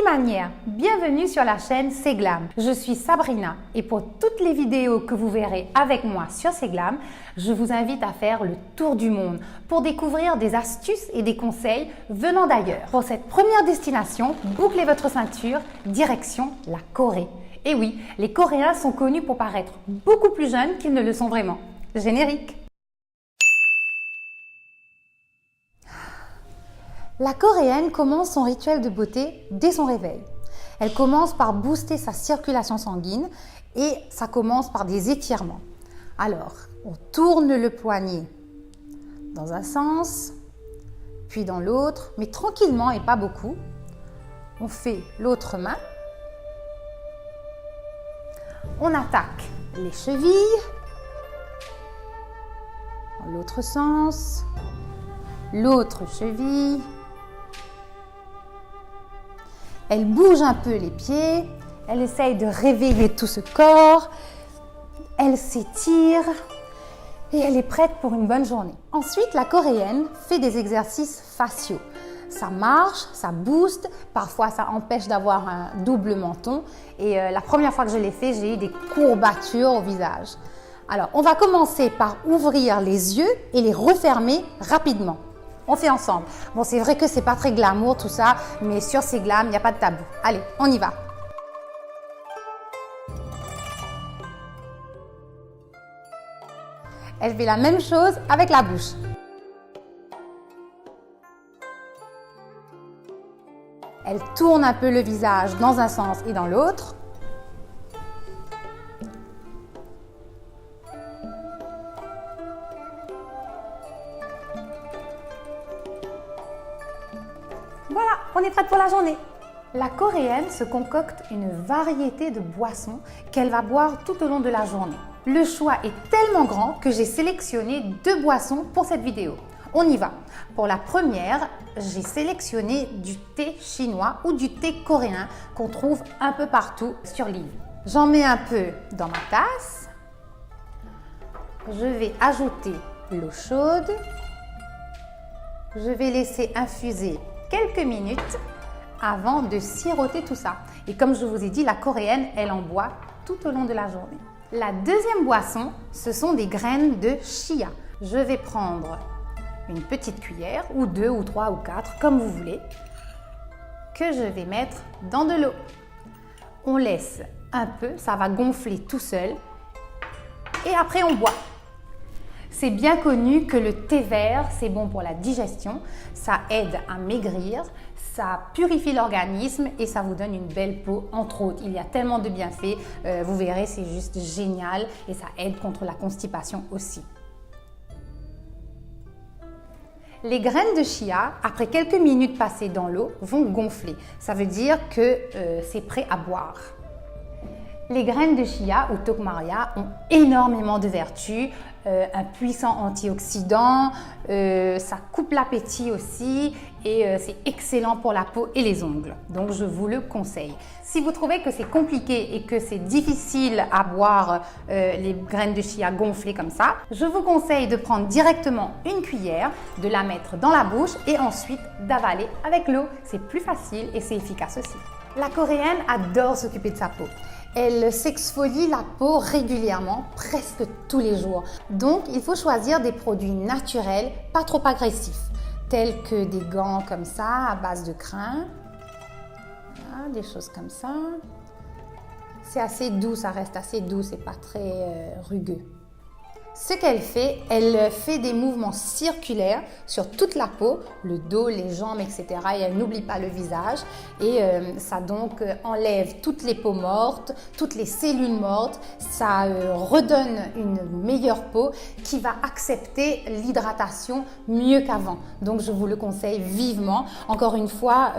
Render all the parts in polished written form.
Manière, bienvenue sur la chaîne C'est Glam. Je suis Sabrina et pour toutes les vidéos que vous verrez avec moi sur C'est Glam, je vous invite à faire le tour du monde pour découvrir des astuces et des conseils venant d'ailleurs. Pour cette première destination, bouclez votre ceinture, direction la Corée. Et oui, les Coréens sont connus pour paraître beaucoup plus jeunes qu'ils ne le sont vraiment. Générique. La Coréenne commence son rituel de beauté dès son réveil. Elle commence par booster sa circulation sanguine et ça commence par des étirements. Alors, on tourne le poignet dans un sens, puis dans l'autre, mais tranquillement et pas beaucoup. On fait l'autre main. On attaque les chevilles, dans l'autre sens, l'autre cheville. Elle bouge un peu les pieds, elle essaye de réveiller tout ce corps, elle s'étire et elle est prête pour une bonne journée. Ensuite, la Coréenne fait des exercices faciaux. Ça marche, ça booste, parfois ça empêche d'avoir un double menton et la première fois que je l'ai fait, j'ai eu des courbatures au visage. Alors, on va commencer par ouvrir les yeux et les refermer rapidement. On fait ensemble. Bon, c'est vrai que c'est pas très glamour tout ça, mais sur C'est Glam, il n'y a pas de tabou. Allez, on y va. Elle fait la même chose avec la bouche. Elle tourne un peu le visage dans un sens et dans l'autre. Voilà, on est prête pour la journée. La Coréenne se concocte une variété de boissons qu'elle va boire tout au long de la journée. Le choix est tellement grand que j'ai sélectionné 2 boissons pour cette vidéo. On y va. Pour la première, j'ai sélectionné du thé chinois ou du thé coréen qu'on trouve un peu partout sur l'île. J'en mets un peu dans ma tasse. Je vais ajouter l'eau chaude. Je vais laisser infuser quelques minutes avant de siroter tout ça. Et comme je vous ai dit, la Coréenne, elle en boit tout au long de la journée. La deuxième boisson, ce sont des graines de chia. Je vais prendre une petite cuillère, ou 2, ou 3, ou 4, comme vous voulez, que je vais mettre dans de l'eau. On laisse un peu, ça va gonfler tout seul, et après on boit. C'est bien connu que le thé vert, c'est bon pour la digestion, ça aide à maigrir, ça purifie l'organisme et ça vous donne une belle peau, entre autres. Il y a tellement de bienfaits, vous verrez, c'est juste génial et ça aide contre la constipation aussi. Les graines de chia, après quelques minutes passées dans l'eau, vont gonfler. Ça veut dire que c'est prêt à boire. Les graines de chia ou tokmaria ont énormément de vertus, un puissant antioxydant, ça coupe l'appétit aussi et c'est excellent pour la peau et les ongles. Donc je vous le conseille. Si vous trouvez que c'est compliqué et que c'est difficile à boire les graines de chia gonflées comme ça, je vous conseille de prendre directement une cuillère, de la mettre dans la bouche et ensuite d'avaler avec l'eau. C'est plus facile et c'est efficace aussi. La Coréenne adore s'occuper de sa peau. Elle s'exfolie la peau régulièrement, presque tous les jours. Donc, il faut choisir des produits naturels, pas trop agressifs, tels que des gants comme ça, à base de crin. Voilà, des choses comme ça. C'est assez doux, ça reste assez doux, c'est pas très rugueux. Ce qu'elle fait, elle fait des mouvements circulaires sur toute la peau, le dos, les jambes, etc. Et elle n'oublie pas le visage. Et ça donc enlève toutes les peaux mortes, toutes les cellules mortes. Ça redonne une meilleure peau qui va accepter l'hydratation mieux qu'avant. Donc je vous le conseille vivement. Encore une fois,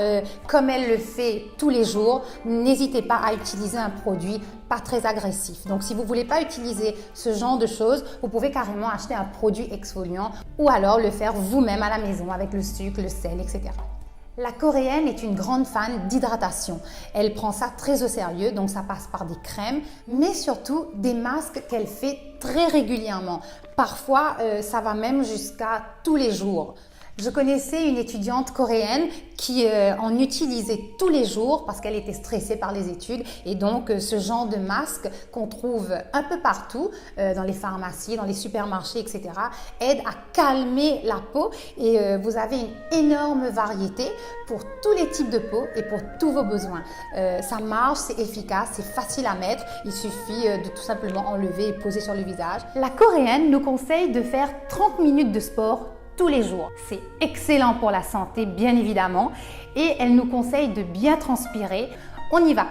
comme elle le fait tous les jours, n'hésitez pas à utiliser un produit pas très agressif. Donc si vous ne voulez pas utiliser ce genre de choses, vous pouvez carrément acheter un produit exfoliant ou alors le faire vous-même à la maison avec le sucre, le sel, etc. La Coréenne est une grande fan d'hydratation. Elle prend ça très au sérieux, donc ça passe par des crèmes, mais surtout des masques qu'elle fait très régulièrement. Parfois, ça va même jusqu'à tous les jours. Je connaissais une étudiante coréenne qui en utilisait tous les jours parce qu'elle était stressée par les études et donc ce genre de masque qu'on trouve un peu partout dans les pharmacies, dans les supermarchés, etc. aide à calmer la peau et vous avez une énorme variété pour tous les types de peau et pour tous vos besoins. Ça marche, c'est efficace, c'est facile à mettre, il suffit de tout simplement enlever et poser sur le visage. La coréenne nous conseille de faire 30 minutes de sport tous les jours. C'est excellent pour la santé, bien évidemment, et elle nous conseille de bien transpirer. On y va!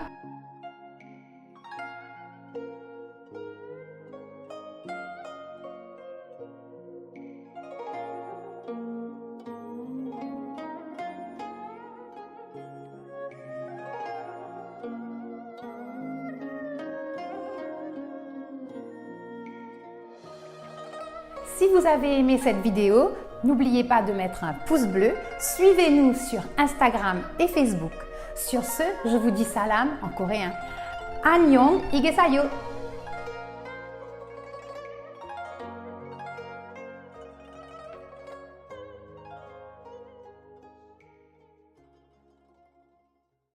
Si vous avez aimé cette vidéo, n'oubliez pas de mettre un pouce bleu, suivez-nous sur Instagram et Facebook. Sur ce, je vous dis salam en coréen. Annyeong, igesayo!